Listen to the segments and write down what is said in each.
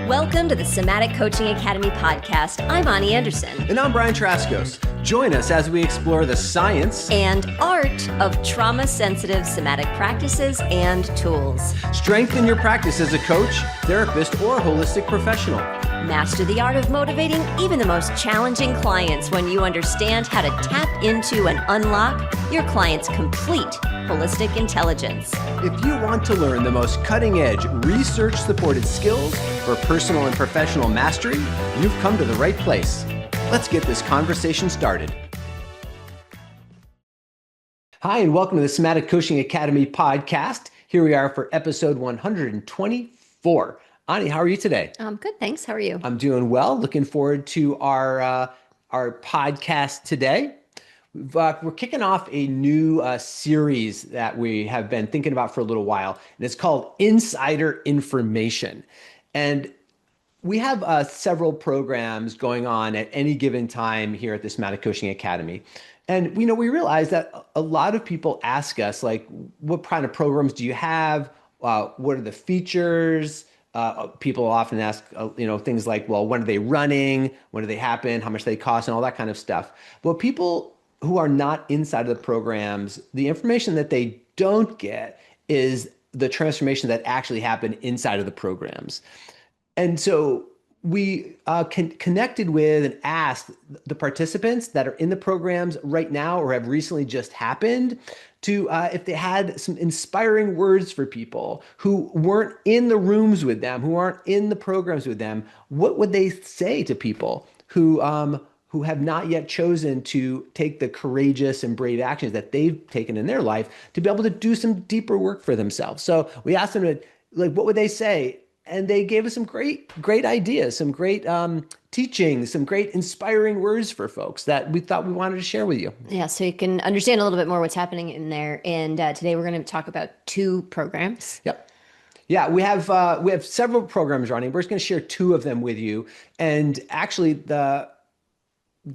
Welcome to the Somatic Coaching Academy podcast. I'm Ani Anderson. And I'm Brian Trzaskos. Join us as we explore the science and art of trauma-sensitive somatic practices and tools. Strengthen your practice as a coach, therapist, or holistic professional. Master the art of motivating even the most challenging clients when you understand how to tap into and unlock your client's complete holistic intelligence. If you want to learn the most cutting-edge, research-supported skills for personal and professional mastery, you've come to the right place. Let's get this conversation started. Hi, and welcome to the Somatic Coaching Academy podcast. Here we are for episode 124. Ani, how are you today? I'm good, thanks. How are you? I'm doing well. Looking forward to our podcast today. We're kicking off a new series that we have been thinking about for a little while, and it's called Insider Information. And we have several programs going on at any given time here at the Somatic Coaching Academy. And we realize that a lot of people ask us, like, what kind of programs do you have? What are the features? People often ask, things like, well, when are they running? When do they happen? How much they cost? And all that kind of stuff. But people who are not inside of the programs, the information that they don't get is the transformation that actually happened inside of the programs. And so we connected with and asked the participants that are in the programs right now or have recently just happened to if they had some inspiring words for people who weren't in the rooms with them, who aren't in the programs with them. What would they say to people who have not yet chosen to take the courageous and brave actions that they've taken in their life to be able to do some deeper work for themselves? So we asked them to, what would they say? And they gave us some great ideas, some great teachings, some great inspiring words for folks that we thought we wanted to share with you. Yeah, so you can understand a little bit more what's happening in there. And today we're going to talk about two programs. Yep. Yeah, we have several programs running. We're just going to share two of them with you. And actually, the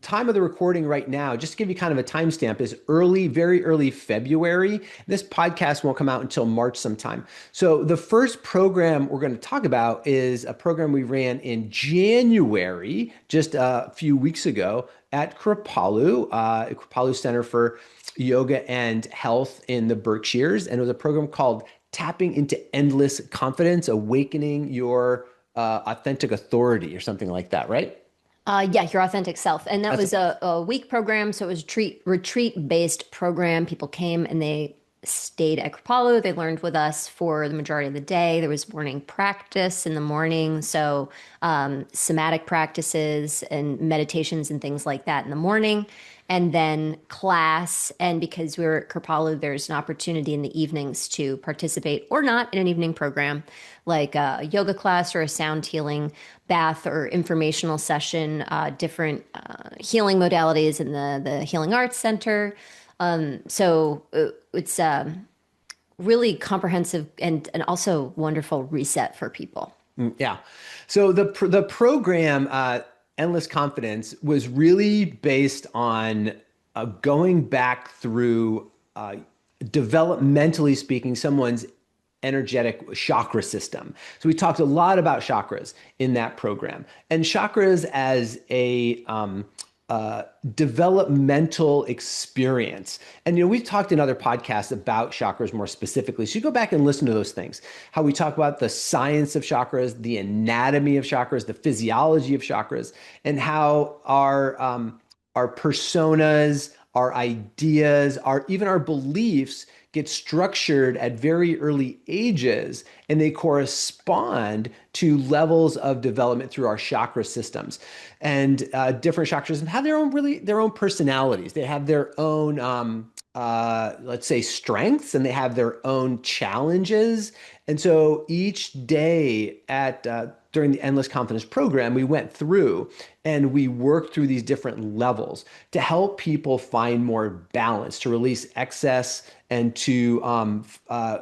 time of the recording right now, just to give you kind of a timestamp, is very early February. This podcast won't come out until March sometime. So the first program we're going to talk about is a program we ran in January, just a few weeks ago at Kripalu Center for Yoga and Health in the Berkshires. And it was a program called Tapping into Endless Confidence, Awakening Your Authentic Authority, or something like that, right? Yeah, your authentic self. And that was a week program. So it was a retreat-based program. People came and they stayed at Kripalu. They learned with us for the majority of the day. There was morning practice in the morning. So somatic practices and meditations and things like that in the morning. And then class. And because we were at Kripalu, there's an opportunity in the evenings to participate or not in an evening program, like a yoga class or a sound healing bath or informational session, different healing modalities in the Healing Arts Center. So it's really comprehensive and also wonderful reset for people. Yeah. So the program, Endless Confidence, was really based on going back through, developmentally speaking, someone's energetic chakra system. So we talked a lot about chakras in that program, and chakras as a developmental experience. And we've talked in other podcasts about chakras more specifically. So you go back and listen to those things. How we talk about the science of chakras, the anatomy of chakras, the physiology of chakras, and how our personas, our ideas, even our beliefs get structured at very early ages, and they correspond to levels of development through our chakra systems. And different chakras have their own personalities. They have their own, let's say, strengths, and they have their own challenges. And so each day during the Endless Confidence program, we went through and we worked through these different levels to help people find more balance, to release excess, and to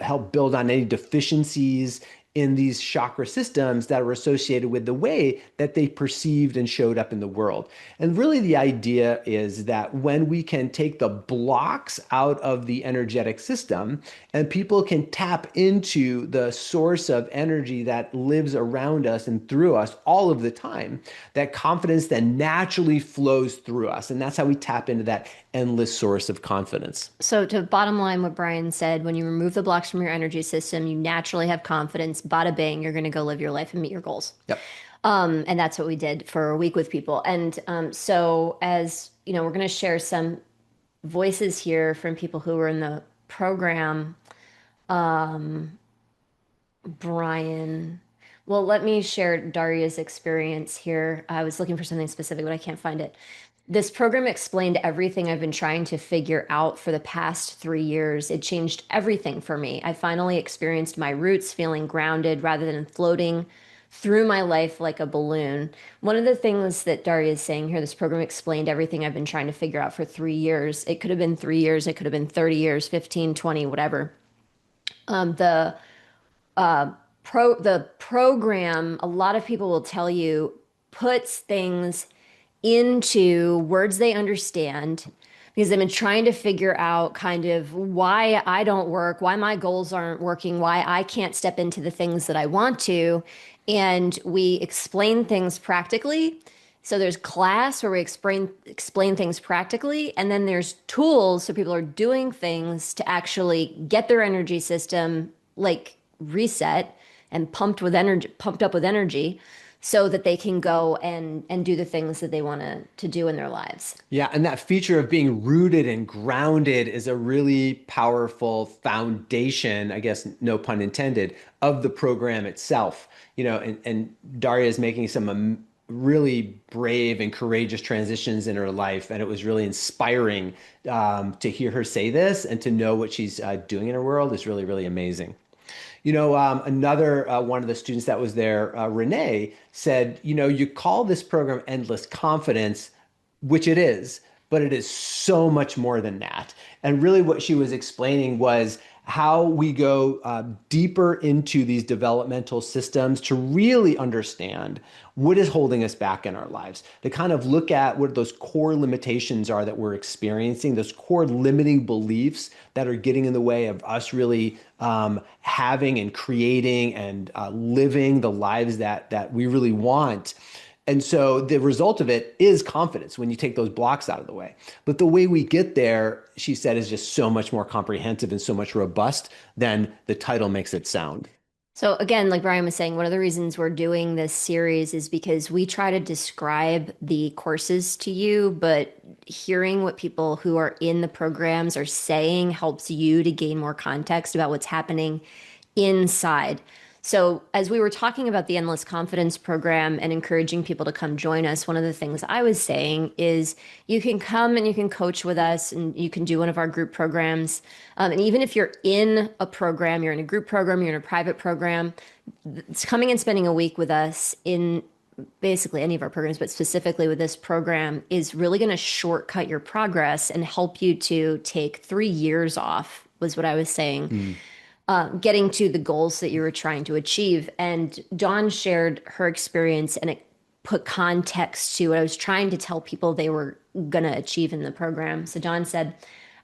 help build on any deficiencies in these chakra systems that are associated with the way that they perceived and showed up in the world. And really, the idea is that when we can take the blocks out of the energetic system and people can tap into the source of energy that lives around us and through us all of the time, that confidence then naturally flows through us. And that's how we tap into that endless source of confidence. So to bottom line what Brian said, when you remove the blocks from your energy system, you naturally have confidence. Bada bing, you're going to go live your life and meet your goals. Yep. And that's what we did for a week with people. And so as you know, we're going to share some voices here from people who were in the program. Brian. Well, let me share Daria's experience here. I was looking for something specific, but I can't find it. This program explained everything I've been trying to figure out for the past 3 years. It changed everything for me. I finally experienced my roots, feeling grounded rather than floating through my life like a balloon. One of the things that Daria is saying here, this program explained everything I've been trying to figure out for 3 years. It could have been 3 years, it could have been 30 years, 15, 20, whatever. The the program, a lot of people will tell you, puts things into words they understand because they've been trying to figure out kind of why I don't work, why my goals aren't working, why I can't step into the things that I want to. And we explain things practically. So there's class where we explain things practically, and then there's tools so people are doing things to actually get their energy system like reset and pumped up with energy so that they can go and do the things that they want to do in their lives. Yeah, and that feature of being rooted and grounded is a really powerful foundation, I guess, no pun intended, of the program itself. And Daria is making some really brave and courageous transitions in her life, and it was really inspiring to hear her say this and to know what she's doing in her world is really, really amazing. Another one of the students that was there, Renee, said, you call this program Endless Confidence, which it is, but it is so much more than that. And really what she was explaining was how we go deeper into these developmental systems to really understand what is holding us back in our lives, to kind of look at what those core limitations are that we're experiencing, those core limiting beliefs that are getting in the way of us really having and creating and living the lives that we really want. And so the result of it is confidence when you take those blocks out of the way. But the way we get there, she said, is just so much more comprehensive and so much robust than the title makes it sound. So again, like Brian was saying, one of the reasons we're doing this series is because we try to describe the courses to you, but hearing what people who are in the programs are saying helps you to gain more context about what's happening inside. So, as we were talking about the Endless Confidence program and encouraging people to come join us, one of the things I was saying is you can come and you can coach with us and you can do one of our group programs. And even if you're in a program, you're in a group program, you're in a private program, it's coming and spending a week with us in basically any of our programs, but specifically with this program is really going to shortcut your progress and help you to take 3 years off, was what I was saying. Getting to the goals that you were trying to achieve. And Dawn shared her experience and it put context to what I was trying to tell people they were going to achieve in the program. So Dawn said,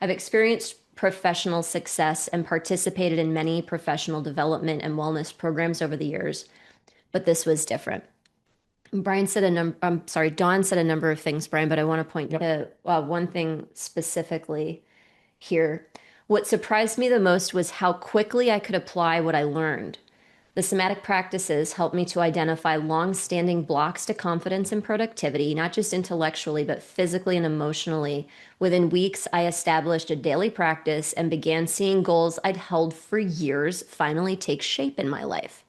I've experienced professional success and participated in many professional development and wellness programs over the years, but this was different. Dawn said a number of things, Brian, but I want to point to one thing specifically here. What surprised me the most was how quickly I could apply what I learned. The somatic practices helped me to identify long-standing blocks to confidence and productivity, not just intellectually, but physically and emotionally. Within weeks, I established a daily practice and began seeing goals I'd held for years finally take shape in my life.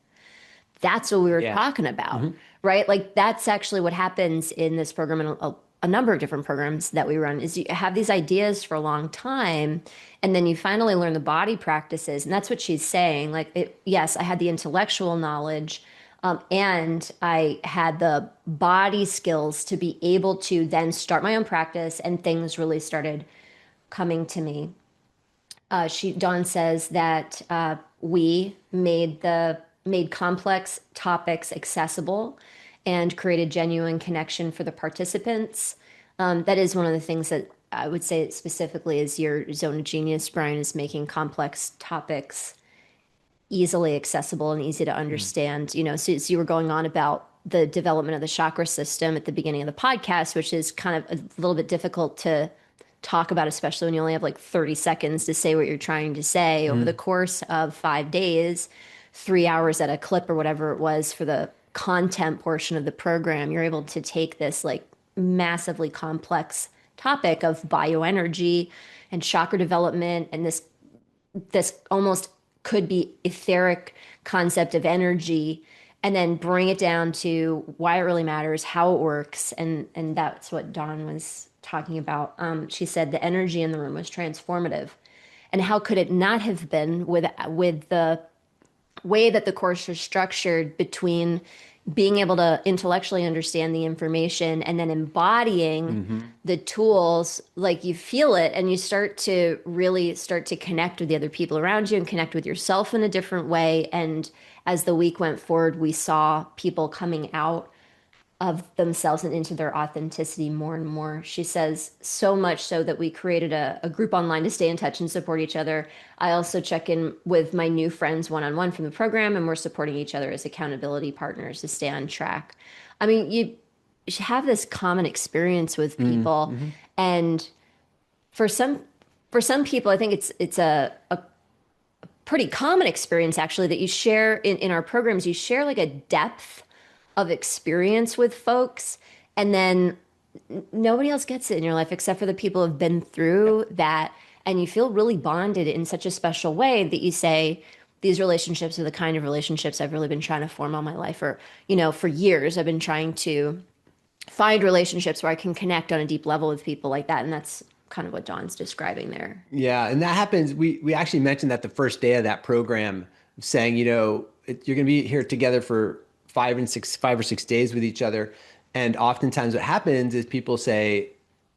That's what we were talking about, right? Like that's actually what happens in this program and a number of different programs that we run is you have these ideas for a long time and then you finally learn the body practices. And that's what she's saying. Yes, I had the intellectual knowledge and I had the body skills to be able to then start my own practice and things really started coming to me. Dawn says that we made the made complex topics accessible and created genuine connection for the participants. That is one of the things that I would say specifically is your zone of genius, Brian, is making complex topics easily accessible and easy to understand. So you were going on about the development of the chakra system at the beginning of the podcast, which is kind of a little bit difficult to talk about, especially when you only have like 30 seconds to say what you're trying to say over the course of 5 days, 3 hours at a clip or whatever it was for the content portion of the program. You're able to take this like massively complex topic of bioenergy and chakra development and this almost could be etheric concept of energy and then bring it down to why it really matters, how it works, and that's what Dawn was talking about. She said the energy in the room was transformative, and how could it not have been with the way that the course was structured between being able to intellectually understand the information and then embodying the tools, like you feel it and you start to really start to connect with the other people around you and connect with yourself in a different way. And as the week went forward, we saw people coming out of themselves and into their authenticity more and more. She says so much so that we created a group online to stay in touch and support each other. I also check in with my new friends one-on-one from the program, and we're supporting each other as accountability partners to stay on track. I mean, you should have this common experience with people, and for some for some people, I think it's a pretty common experience actually that you share in our programs. You share like a depth of experience with folks, and then nobody else gets it in your life except for the people who've been through that, and you feel really bonded in such a special way that you say these relationships are the kind of relationships I've really been trying to form all my life, or for years I've been trying to find relationships where I can connect on a deep level with people like that, and that's kind of what Dawn's describing there. Yeah, and that happens. We actually mentioned that the first day of that program, saying, you're going to be here together for 5 or 6 days with each other. And oftentimes what happens is people say,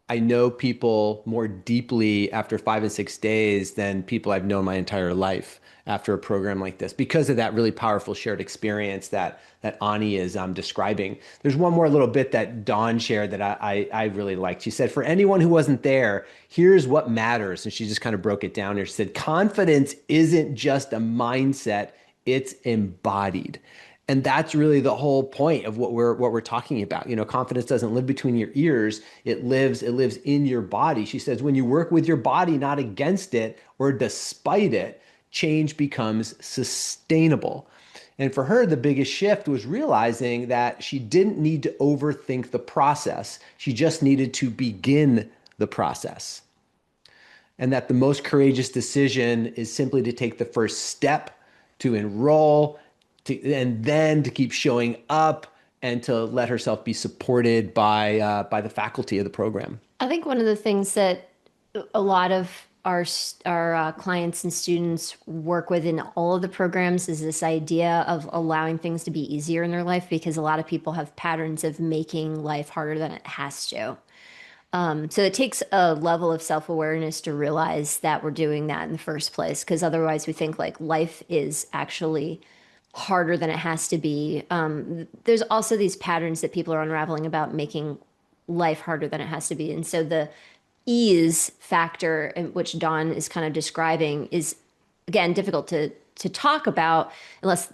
I know people more deeply after 5 and 6 days than people I've known my entire life after a program like this, because of that really powerful shared experience that Ani is describing. There's one more little bit that Dawn shared that I really liked. She said, for anyone who wasn't there, here's what matters. And she just kind of broke it down here. She said, confidence isn't just a mindset, it's embodied. And that's really the whole point of what we're talking about. Confidence doesn't live between your ears. It lives in your body. She says, when you work with your body, not against it or despite it, change becomes sustainable. And for her, the biggest shift was realizing that she didn't need to overthink the process. She just needed to begin the process. And that the most courageous decision is simply to take the first step, to enroll, and then to keep showing up and to let herself be supported by the faculty of the program. I think one of the things that a lot of our clients and students work with in all of the programs is this idea of allowing things to be easier in their life, because a lot of people have patterns of making life harder than it has to. So it takes a level of self-awareness to realize that we're doing that in the first place, because otherwise we think like life is actually harder than it has to be. There's also these patterns that people are unraveling about making life harder than it has to be. And so the ease factor, which Dawn is kind of describing, is again difficult to talk about unless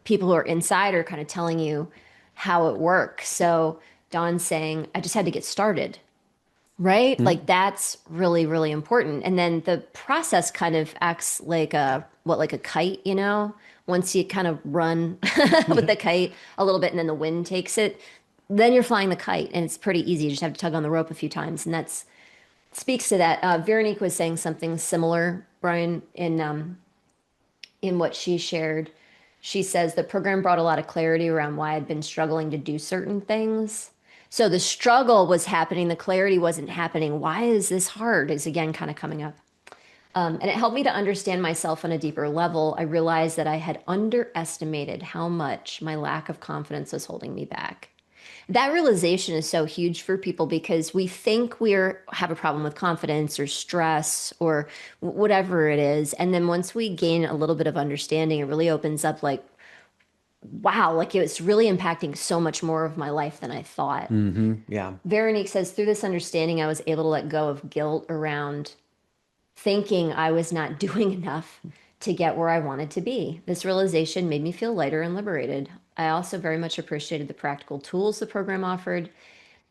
people who are inside are kind of telling you how it works. So Dawn's saying, I just had to get started, right? Like that's really, really important. And then the process kind of acts like like a kite, Once you kind of run with the kite a little bit and then the wind takes it, then you're flying the kite, and it's pretty easy. You just have to tug on the rope a few times, and that's speaks to that. Veronique was saying something similar, Brian, in what she shared. She says the program brought a lot of clarity around why I'd been struggling to do certain things. So the struggle was happening, the clarity wasn't happening. Why is this hard? Is again kind of coming up. And it helped me to understand myself on a deeper level. I realized that I had underestimated how much my lack of confidence was holding me back. That realization is so huge for people because we think have a problem with confidence or stress or whatever it is. And then once we gain a little bit of understanding, it really opens up like, wow, like it's really impacting so much more of my life than I thought. Yeah. Veronique says, through this understanding, I was able to let go of guilt around thinking I was not doing enough to get where I wanted to be. This realization made me feel lighter and liberated. I also very much appreciated the practical tools the program offered.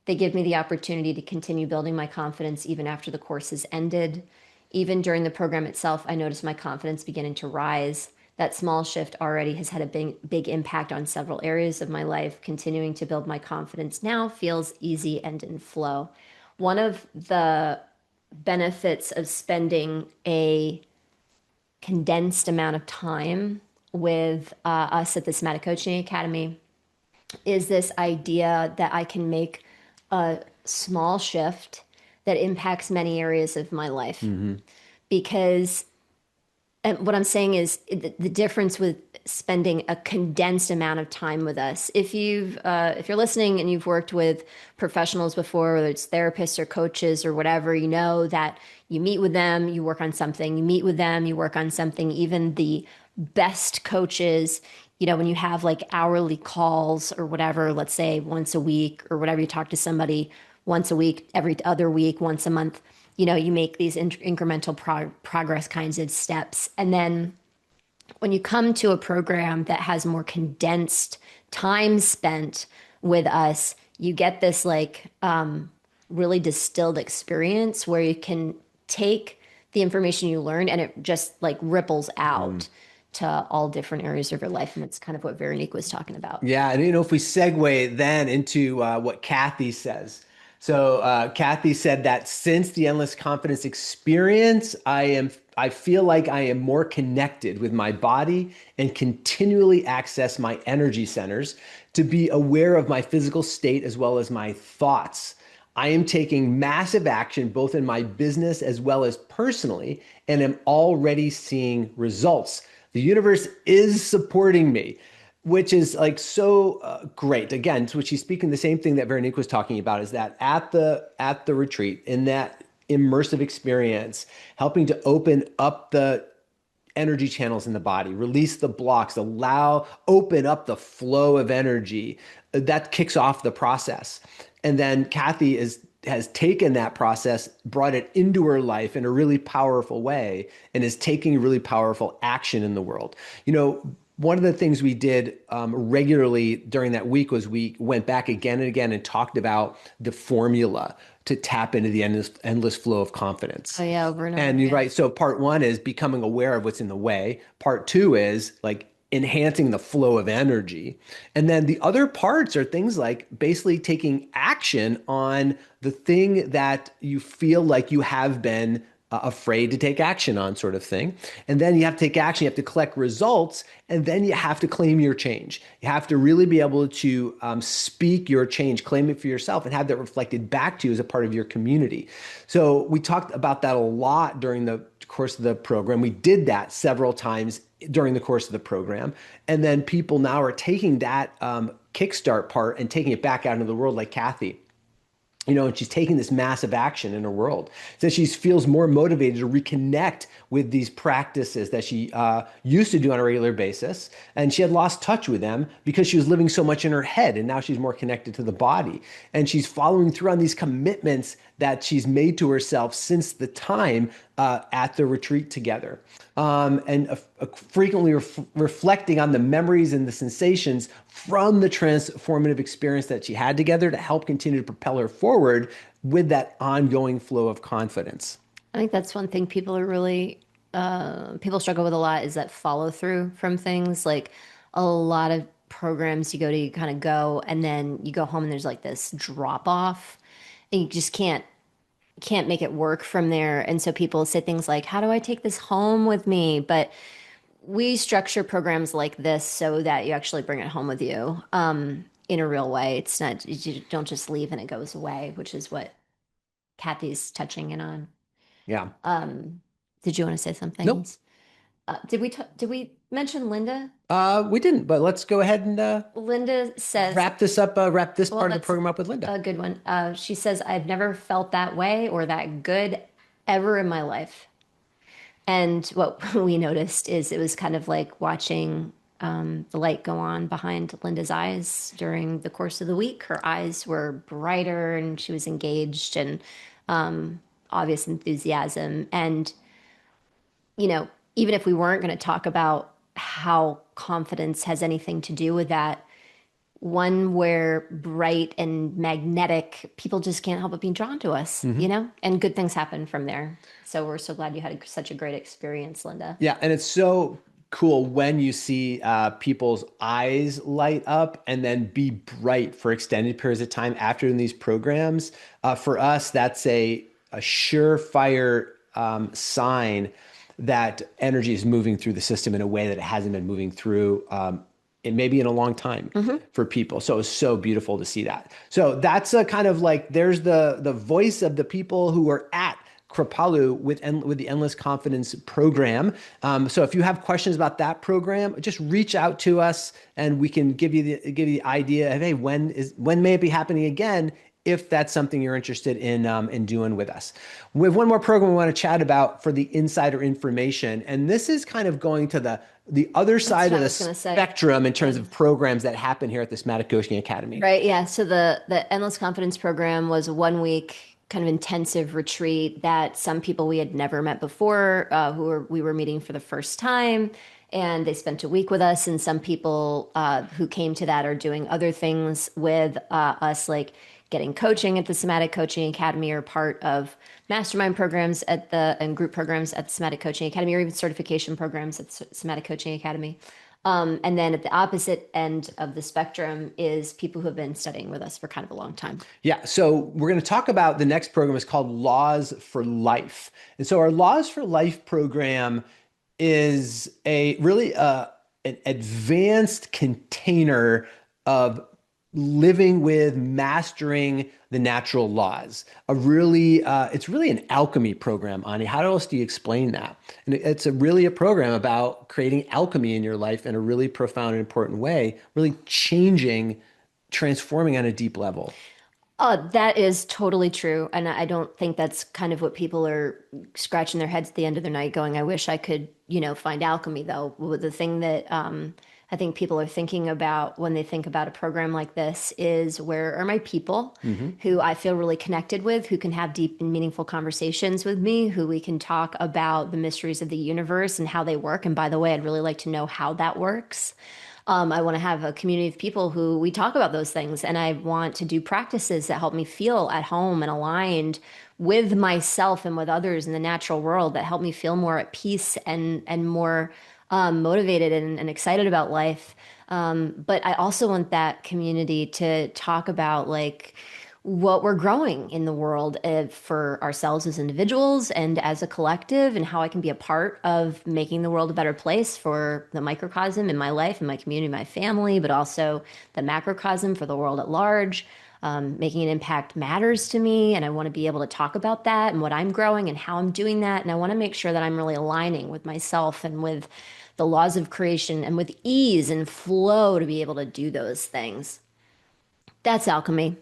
They give me the opportunity to continue building my confidence even after the course has ended. Even during the program itself, I noticed my confidence beginning to rise. That small shift already has had a big impact on several areas of my life. Continuing to build my confidence now feels easy and in flow. One of the benefits of spending a condensed amount of time with us at the Somatic Coaching Academy is this idea that I can make a small shift that impacts many areas of my life. Because and what I'm saying is the difference with spending a condensed amount of time with us. If you're listening and you've worked with professionals before, whether it's therapists or coaches or whatever, you know that you meet with them, you work on something. You meet with them, you work on something. Even the best coaches, when you have like hourly calls or whatever, let's say once a week or whatever, you talk to somebody once a week, every other week, once a month, you make these incremental progress kinds of steps. And then when you come to a program that has more condensed time spent with us, you get this like really distilled experience where you can take the information you learned and it just like ripples out to all different areas of your life. And it's kind of what Veronique was talking about. Yeah, and if we segue then into what Kathy says. So Kathy said that since the endless confidence experience, I feel like I am more connected with my body and continually access my energy centers to be aware of my physical state as well as my thoughts. I am taking massive action both in my business as well as personally, and am already seeing results. The universe is supporting me, which is like so great. Again, so she's speaking the same thing that Veronique was talking about, is that at the retreat, in that immersive experience, helping to open up the energy channels in the body, release the blocks, open up the flow of energy. That kicks off the process. And then Kathy has taken that process, brought it into her life in a really powerful way, and is taking really powerful action in the world. One of the things we did regularly during that week was we went back again and again and talked about the formula to tap into the endless flow of confidence. Oh yeah, over and over And you're again. right. So part one is becoming aware of what's in the way. Part two is like enhancing the flow of energy. And then the other parts are things like basically taking action on the thing that you feel like you have been afraid to take action on, sort of thing. And then you have to take action, you have to collect results, and then you have to claim your change. You have to really be able to speak your change, claim it for yourself, and have that reflected back to you as a part of your community. So we talked about that a lot during the course of the program. We did that several times during the course of the program. And then people now are taking that kickstart part and taking it back out into the world, like Kathy. And she's taking this massive action in her world. So she feels more motivated to reconnect with these practices that she used to do on a regular basis. And she had lost touch with them because she was living so much in her head. And now she's more connected to the body. And she's following through on these commitments that she's made to herself since the time at the retreat together. And frequently reflecting on the memories and the sensations from the transformative experience that she had together to help continue to propel her forward with that ongoing flow of confidence. I think that's one thing people struggle with a lot is that follow through from things. Like a lot of programs you go to, you kind of go and then you go home and there's like this drop off and you just can't make it work from there. And so people say things like, how do I take this home with me? But we structure programs like this so that you actually bring it home with you in a real way. It's not, you don't just leave and it goes away, which is what Kathy's touching in on. Yeah. Did you want to say something? Nope. Did we mention Linda? We didn't, but let's go ahead and Linda says, wrap this up, wrap this well, part of the that's program up with Linda. a good one. She says, I've never felt that way or that good ever in my life. And what we noticed is it was kind of like watching the light go on behind Linda's eyes during the course of the week. Her eyes were brighter and she was engaged and obvious enthusiasm. And, you know, even if we weren't going to talk about how confidence has anything to do with that, one where bright and magnetic, people just can't help but being drawn to us, Mm-hmm. and good things happen from there. So we're so glad you had such a great experience, Linda. Yeah, and it's so cool when you see people's eyes light up and then be bright for extended periods of time after in these programs. For us, that's a surefire sign that energy is moving through the system in a way that it hasn't been moving through. It may be in a long time for people. So it's so beautiful to see that. So that's a kind of like, there's the voice of the people who are at Kripalu with the Endless Confidence program. So if you have questions about that program, just reach out to us and we can give you the idea of, hey, when may it be happening again, if that's something you're interested in doing with us. We have one more program we want to chat about for the insider information, and this is kind of going to the other That's side what of I the was going to say. spectrum in terms of programs that happen here at the Somatic Coaching Academy. Right. Yeah. So the Endless Confidence program was a 1 week kind of intensive retreat that some people we had never met before, we were meeting for the first time, and they spent a week with us. And some people who came to that are doing other things with us, like getting coaching at the Somatic Coaching Academy, or part of mastermind programs and group programs at the Somatic Coaching Academy, or even certification programs at the Somatic Coaching Academy. And then at the opposite end of the spectrum is people who have been studying with us for kind of a long time. Yeah, so we're going to talk about the next program is called Laws for Life. And so our Laws for Life program is a really an advanced container of living with mastering the natural laws. It's really an alchemy program, Ani. How else do you explain that? And it's really a program about creating alchemy in your life in a really profound and important way, really transforming on a deep level. That is totally true. And I don't think that's kind of what people are scratching their heads at the end of the night going, I wish I could, find alchemy though. Well, the thing that I think people are thinking about when they think about a program like this is, where are my people who I feel really connected with, who can have deep and meaningful conversations with me, who we can talk about the mysteries of the universe and how they work. And by the way, I'd really like to know how that works. I want to have a community of people who we talk about those things, and I want to do practices that help me feel at home and aligned with myself and with others in the natural world, that help me feel more at peace and more motivated and excited about life. But I also want that community to talk about like what we're growing in the world, for ourselves as individuals and as a collective, and how I can be a part of making the world a better place for the microcosm in my life and my community, my family, but also the macrocosm for the world at large. Making an impact matters to me, and I want to be able to talk about that and what I'm growing and how I'm doing that. And I want to make sure that I'm really aligning with myself and with the laws of creation and with ease and flow to be able to do those things. That's alchemy.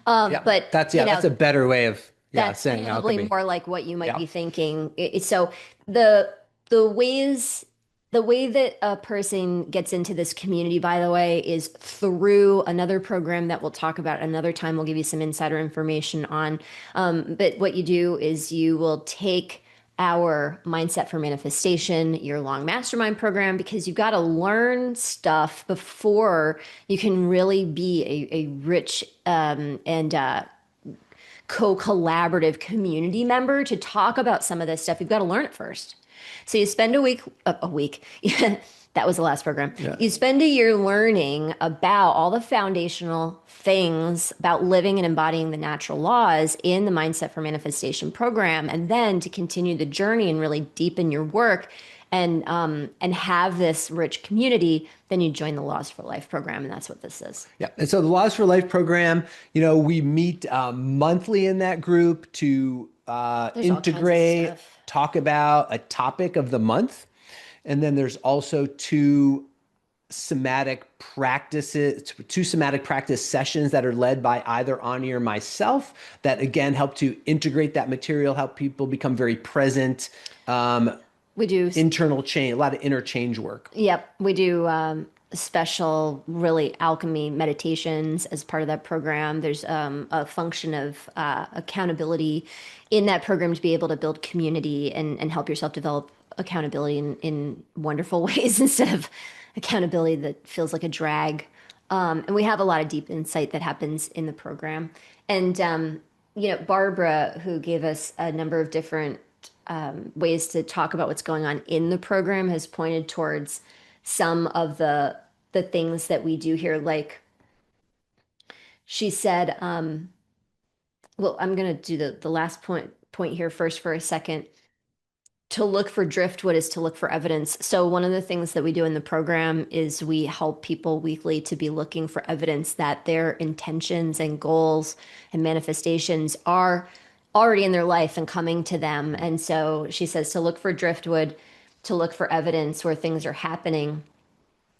Yeah, But that's a better way of that's saying probably alchemy. more like what you might Yeah. be thinking. So the the ways the way that a person gets into this community, by the way, is through another program that we'll talk about another time. We'll give you some insider information on. But what you do is you will take our Mindset for Manifestation year-long mastermind program, because you've got to learn stuff before you can really be a rich and co-collaborative community member to talk about some of this stuff. You've got to learn it first. So you spend a week. That was the last program. Yeah. You spend a year learning about all the foundational things about living and embodying the natural laws in the Mindset for Manifestation program, and then to continue the journey and really deepen your work and have this rich community, then you join the Laws for Life program, and that's what this is. Yeah. And so the Laws for Life program, we meet monthly in that group to There's all kinds of integrate, stuff. talk about a topic of the month. And then there's also two somatic practice sessions that are led by either Ani or myself that again help to integrate that material, help people become very present, um, We do. internal change, a lot of interchange work. Yep, we do special, really alchemy meditations as part of that program. There's a function of accountability in that program to be able to build community and help yourself develop accountability in wonderful ways instead of accountability that feels like a drag. And we have a lot of deep insight that happens in the program. And, Barbara, who gave us a number of different ways to talk about what's going on in the program, has pointed towards some of the things that we do here. Like she said, well, I'm gonna do the last point here first for a second. To look for driftwood is to look for evidence. So one of the things that we do in the program is we help people weekly to be looking for evidence that their intentions and goals and manifestations are already in their life and coming to them. And so she says to look for driftwood, to look for evidence where things are happening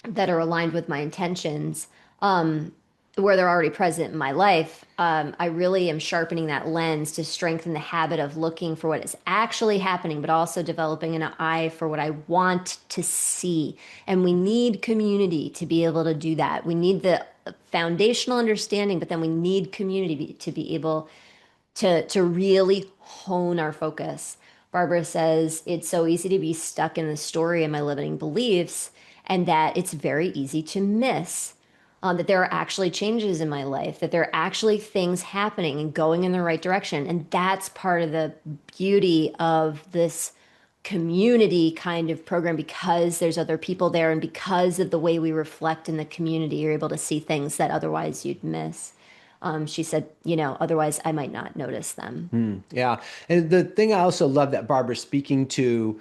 that are aligned with my intentions, where they're already present in my life. I really am sharpening that lens to strengthen the habit of looking for what is actually happening, but also developing an eye for what I want to see. And we need community to be able to do that. We need the foundational understanding, but then we need community to be able to really hone our focus. Barbara says it's so easy to be stuck in the story and my limiting beliefs, and that it's very easy to miss that there are actually changes in my life, that there are actually things happening and going in the right direction. And that's part of the beauty of this community kind of program, because there's other people there and because of the way we reflect in the community, you're able to see things that otherwise you'd miss. She said, otherwise I might not notice them. Yeah. And the thing I also love that Barbara's speaking to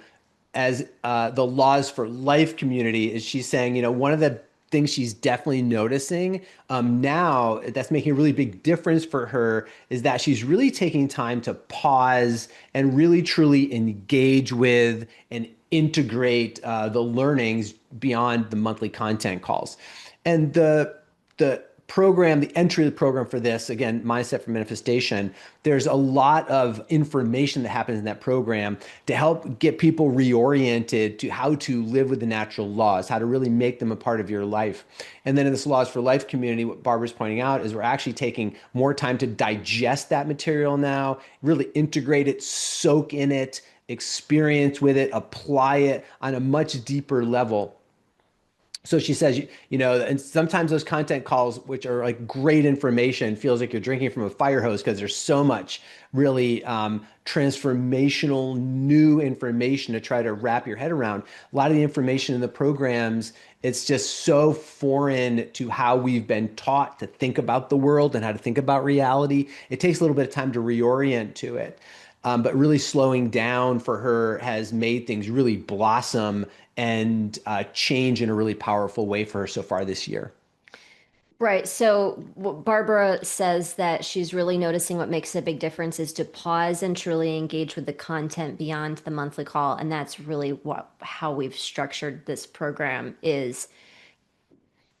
as the laws for life community is she's saying, one of the things she's definitely noticing now that's making a really big difference for her is that she's really taking time to pause and really truly engage with and integrate the learnings beyond the monthly content calls. And the program, the entry of the program for this, again, Mindset for Manifestation, there's a lot of information that happens in that program to help get people reoriented to how to live with the natural laws, how to really make them a part of your life. And then in this Laws for Life community, what Barbara's pointing out is we're actually taking more time to digest that material now, really integrate it, soak in it, experience with it, apply it on a much deeper level. So she says, and sometimes those content calls, which are like great information, feels like you're drinking from a fire hose because there's so much really transformational new information to try to wrap your head around. A lot of the information in the programs, it's just so foreign to how we've been taught to think about the world and how to think about reality. It takes a little bit of time to reorient to it. But really slowing down for her has made things really blossom and change in a really powerful way for her so far this year. Right. So what Barbara says that she's really noticing what makes a big difference is to pause and truly engage with the content beyond the monthly call. And that's really how we've structured this program is,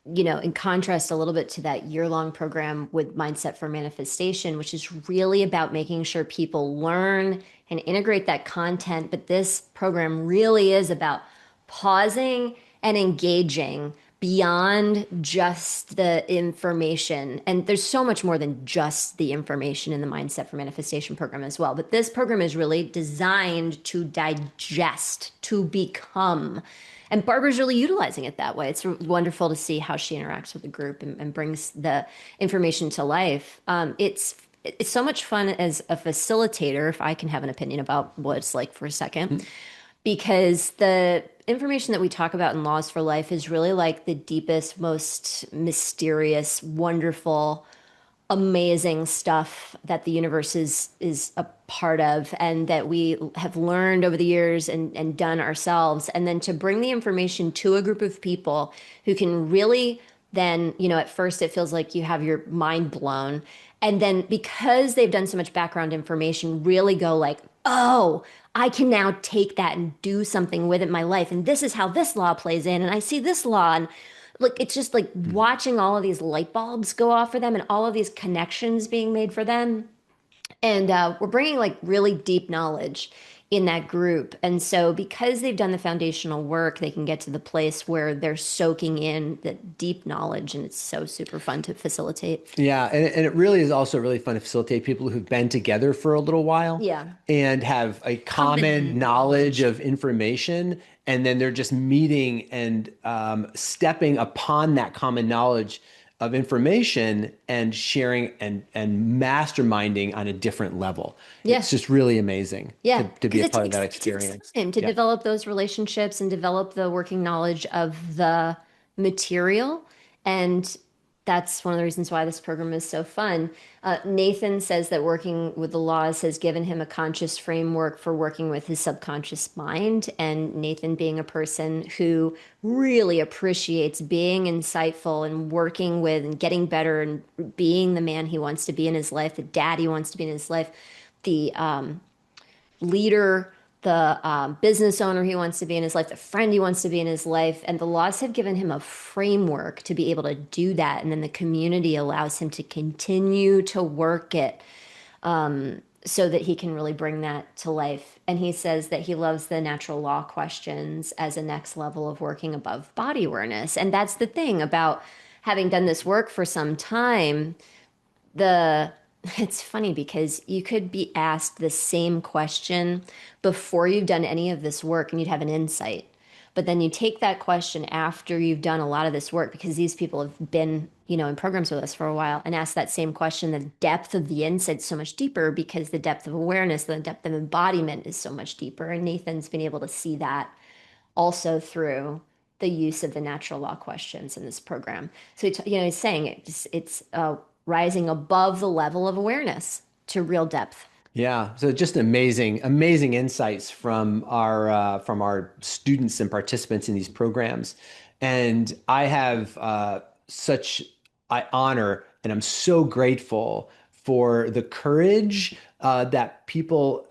in contrast a little bit to that year-long program with Mindset for Manifestation, which is really about making sure people learn and integrate that content. But this program really is about pausing and engaging beyond just the information. And there's so much more than just the information in the Mindset for Manifestation program as well. But this program is really designed to digest, to become. And Barbara's really utilizing it that way. It's wonderful to see how she interacts with the group and brings the information to life. It's so much fun as a facilitator, if I can have an opinion about what it's like for a second, because the information that we talk about in Laws for Life is really like the deepest, most mysterious, wonderful, amazing stuff that the universe is a part of and that we have learned over the years and done ourselves. And then to bring the information to a group of people who can really then, at first it feels like you have your mind blown. And then because they've done so much background information, really go like, oh, I can now take that and do something with it in my life. And this is how this law plays in. And I see this law. And like, it's just like watching all of these light bulbs go off for them and all of these connections being made for them. And we're bringing like really deep knowledge in that group. And so, because they've done the foundational work, they can get to the place where they're soaking in the deep knowledge. And it's so super fun to facilitate. Yeah, and it really is also really fun to facilitate people who've been together for a little while Yeah. and have a common Common knowledge knowledge. of information, and then they're just meeting and stepping upon that common knowledge of information and sharing and masterminding on a different level. Yeah. It's just really amazing Yeah, to be because a part of that it takes experience. time to Yeah. develop those relationships and develop the working knowledge of the material. And that's one of the reasons why this program is so fun. Nathan says that working with the laws has given him a conscious framework for working with his subconscious mind. And Nathan being a person who really appreciates being insightful and working with and getting better and being the man he wants to be in his life, the dad he wants to be in his life, the leader, the business owner he wants to be in his life, the friend he wants to be in his life. And the laws have given him a framework to be able to do that. And then the community allows him to continue to work it so that he can really bring that to life. And he says that he loves the natural law questions as a next level of working above body awareness. And that's the thing about having done this work for some time. The It's funny because you could be asked the same question before you've done any of this work and you'd have an insight. But then you take that question after you've done a lot of this work, because these people have been, in programs with us for a while, and ask that same question. The depth of the insight's so much deeper because the depth of awareness, the depth of embodiment is so much deeper. And Nathan's been able to see that also through the use of the natural law questions in this program. So, he's saying it's rising above the level of awareness to real depth. Yeah, so just amazing, amazing insights from our students and participants in these programs, and I have such I honor and I'm so grateful for the courage that people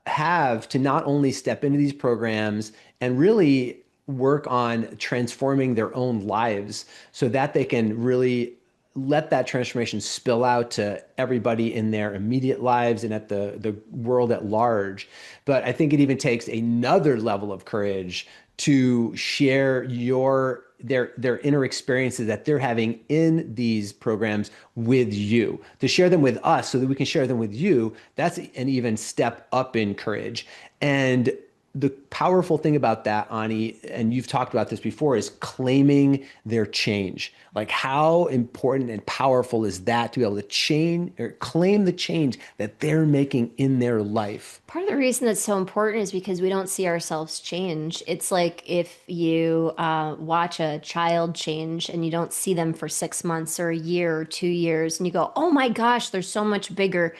have to not only step into these programs and really work on transforming their own lives so that they can really let that transformation spill out to everybody in their immediate lives and at the world at large. But I think it even takes another level of courage to share their inner experiences that they're having in these programs with you, to share them with us so that we can share them with you. That's an even step up in courage. And the powerful thing about that, Ani, and you've talked about this before, is claiming their change. Like, how important and powerful is that to be able to change or claim the change that they're making in their life? Part of the reason that's so important is because we don't see ourselves change. It's like if you watch a child change and you don't see them for 6 months or a year or 2 years, and you go, oh my gosh, they're so much bigger.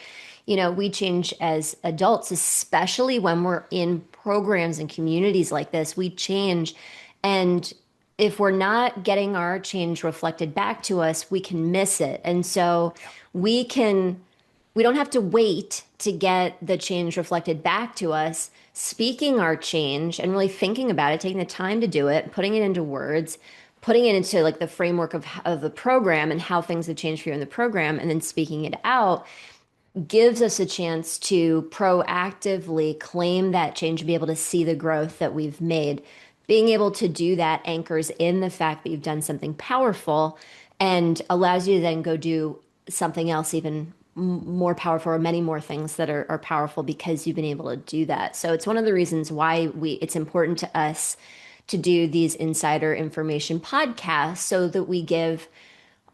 We change as adults, especially when we're in programs and communities like this. We change. And if we're not getting our change reflected back to us, we can miss it. And so we can, we don't have to wait to get the change reflected back to us. Speaking our change and really thinking about it, taking the time to do it, putting it into words, putting it into like the framework of the program and how things have changed for you in the program, and then speaking it out gives us a chance to proactively claim that change and be able to see the growth that we've made. Being able to do that anchors in the fact that you've done something powerful and allows you to then go do something else even more powerful, or many more things that are powerful because you've been able to do that. So it's one of the reasons why it's important to us to do these insider information podcasts so that we give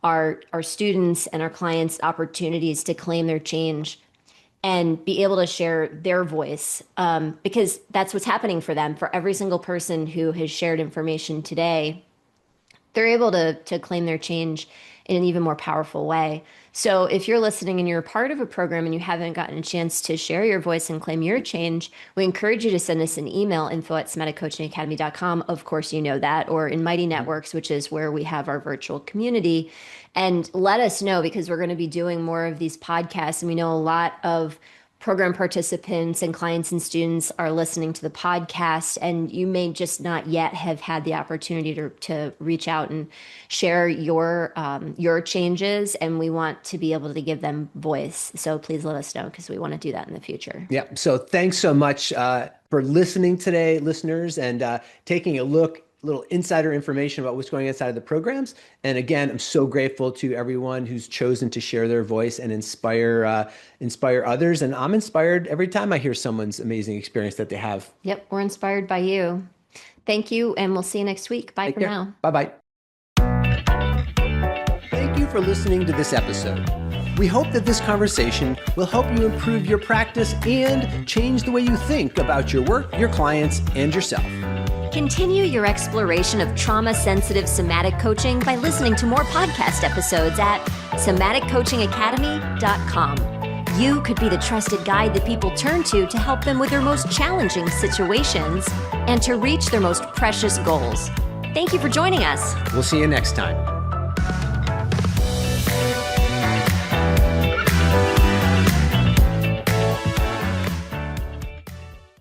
our students and our clients opportunities to claim their change and be able to share their voice, because that's what's happening for them. For every single person who has shared information today, they're able to claim their change in an even more powerful way. So if you're listening and you're a part of a program and you haven't gotten a chance to share your voice and claim your change, we encourage you to send us an email, info@somaticcoachingacademy.com. Of course, you know that, or in Mighty Networks, which is where we have our virtual community. And let us know, because we're going to be doing more of these podcasts. And we know a lot of program participants and clients and students are listening to the podcast, and you may just not yet have had the opportunity to reach out and share your changes, and we want to be able to give them voice. So please let us know, because we want to do that in the future. Yeah. So thanks so much for listening today, listeners, and taking a little insider information about what's going on inside of the programs. And again, I'm so grateful to everyone who's chosen to share their voice and inspire others. And I'm inspired every time I hear someone's amazing experience that they have. Yep, we're inspired by you. Thank you, and we'll see you next week. Bye for now. Bye-bye. Thank you for listening to this episode. We hope that this conversation will help you improve your practice and change the way you think about your work, your clients, and yourself. Continue your exploration of trauma-sensitive somatic coaching by listening to more podcast episodes at somaticcoachingacademy.com. You could be the trusted guide that people turn to help them with their most challenging situations and to reach their most precious goals. Thank you for joining us. We'll see you next time.